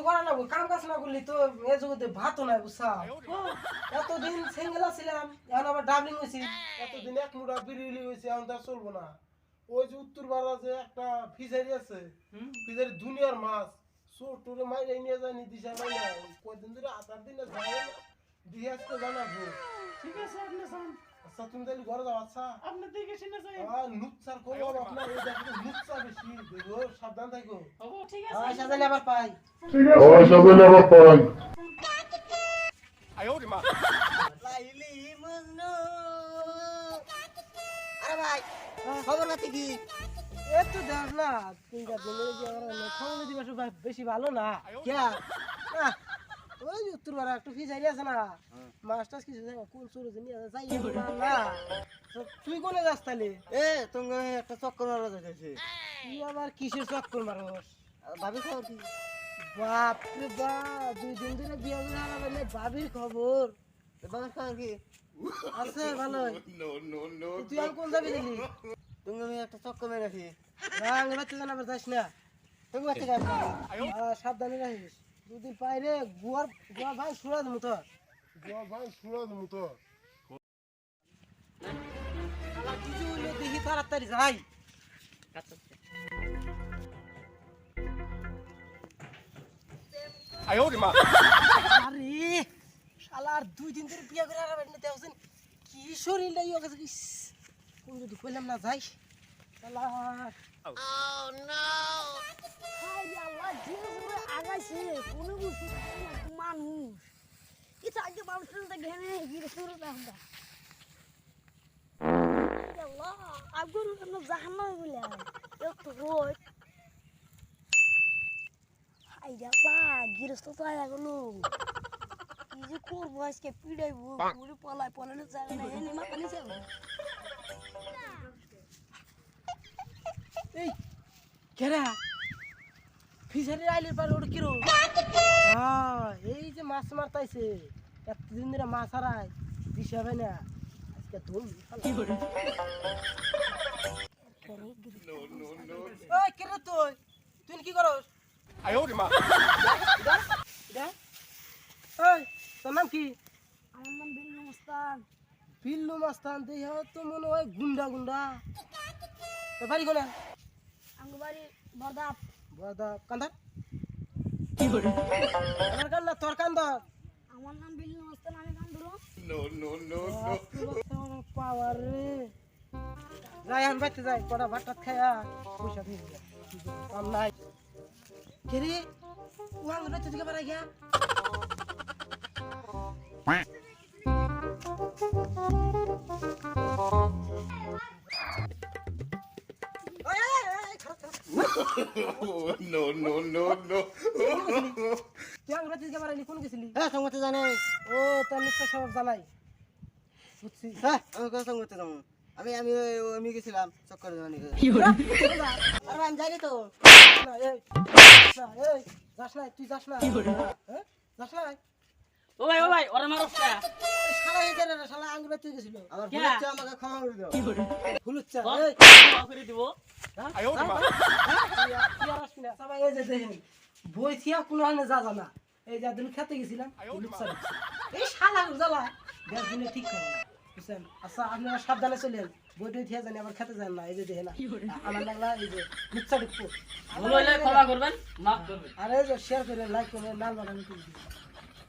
করা লাগবো, কাম কাজ না করলি তো এ জগতে ভাতও নাই বুঝছা। এতদিন সিঙ্গেল ছিলাম, এখন আবার ডাবলিং হয়েছি। এতদিন এক মুঠা বিড়ি হয়েছে, এখন তার চলবো না। ওই যে উত্তর পাড়া যে একটা ফিশারি আছে, ফিশারি দুনিয়ার মাছ ছোটরে মাইরে নিয়ে যায়নি দিশা পাই না। কয়দিন ধরে 8 দিনে যায় না, দিয়ে আসতে জানাবো। ঠিক আছে আপনি যান, আচ্ছা তুমি তাহলে ঘরে যাও। আচ্ছা আপনি দেখে শুনে যাই। নুচ্ছার করবো আপনার, এই দেখো নুচ্ছা বেশি দেখো, সাবধান থাকো। হবো, ঠিক আছে। সাজালে আবার পাই। লাইলি মজনু। আরে ভাই খবর নাকি কি? একটু দেখ না, 3-4 দিন ধরে বিয়ে করা হলো, খবর দিবস বেশি ভালো না। কে ওই যে উত্তর পাড়া একটু ফিশারি আছে না, মাছ টাছ কিছু কোন চোর নিয়ে যাই না। তুই কোনে যাস তাহলে? এ তুমি একটা চক্কর মারা যাইতেছে। তুই আবার কিসের চক্কর মারস? ভাবি খবর কি? বাপ রে বাপ, 2 দিন ধরে বিয়ে করে হারাবেন, ভাবির খবর বাবার খবর কি? আছে ভালো। তুই আর কোন যাবি দিলি? তুমি আমি একটা চক্কর মেরেছি। রাং বাচ্চা জানাবার যাস না, তুমি বাচ্চা গাছ সাবধানে রাখিস। 2 দিন পাইরে গুয়ার ভাই সুরা দেবো তো। ভাই শুনো তুমি তো আমার কিছু হইলে দেখি তাড়াতাড়ি যাই। আরে শালার 2 দিন ধরে বিয়ে করে হারাবেন না, দেখছেন কি শরীর নাই ওকে, কোন যদি কইলাম না যাই শালার। আগাইছে কোনো বুঝতে মানুষ কিছু আগে মানুষের ঘেনে গিয়ে শুরু আমরা আগুন জাহান বলে একটু রোদ গিরস্ত তো এগুলো কি যে করবো আজকে পিড়াইবো পুরো পলানোর জায়গা নাই এনে মাথা নিচে এই কেরা ফিশারি আইলের পারে ওটা কিরো? এই যে মাছ মারতাইছে, এতদিন ধরে মাছ হারায় দিশা পাই না, আজকে ধরুন। ওই কেরে তুই কি করস? ওই তোর নাম কি? আমার নাম বিল্লু মস্তান। বিল্লু মাস্তান, দেহ তো মনে হয় গুন্ডা গুন্ডা। তোর বাড়ি কোনে? আমার বাড়ি বরদাপ। বড়দা কান্দার আমার কান্দা, তোর কান্দার। আমার নাম বিল্লু মস্তান, আমি কাম ধরো পাওয়ার রে। যাই এখন বাইতে যাই, কটা ভাত টাত খায়া পয়সা দিয়ে দিবে। কাম নাই কে রে? ওয়াং বাইতে দিকে পারা গিয়া তুই আং বাইতে দিকে পারাইলি কোন গেছিলি? হ্যাঁ সঙ্গতে জানে। ও তোর নিশ্চয় সব জানাই বুঝছি। হ্যাঁ আমি কোন সঙ্গতে যাবো? আমি আমি আমি গেছিলাম চক্কর জানি। আরে আমি যাইনি তো। না, এই যাস না, তুই যাস না, হ্যাঁ যাস না। ও ভাই ওরা মারছ না। শালা এই জানে না, শালা আঙ্গুর বাইতে গেছিল। আমার ভুলছে, আমাকে ক্ষমা করে দাও। ভুলুচ্ছা এই করে দিব। বই থিয়া কোনো হানে যা জানা, এই যে দিন খেতে গেছিলাম এই শালা জ্বালা 10 দিনে ঠিক করে না বুঝছেন। আচ্ছা আপনারা সাবধানে চলেন, বই টই থিয়া জানি আবার খেতে যান না। এই যে দেখে না আমার লাগলা এই যে লুচ্ছা ঢুকবো, ভুল হইলে ক্ষমা করবেন, মাফ করবেন। আর এই যে শেয়ার করে লাইক করে লাল বাটন করে দিন।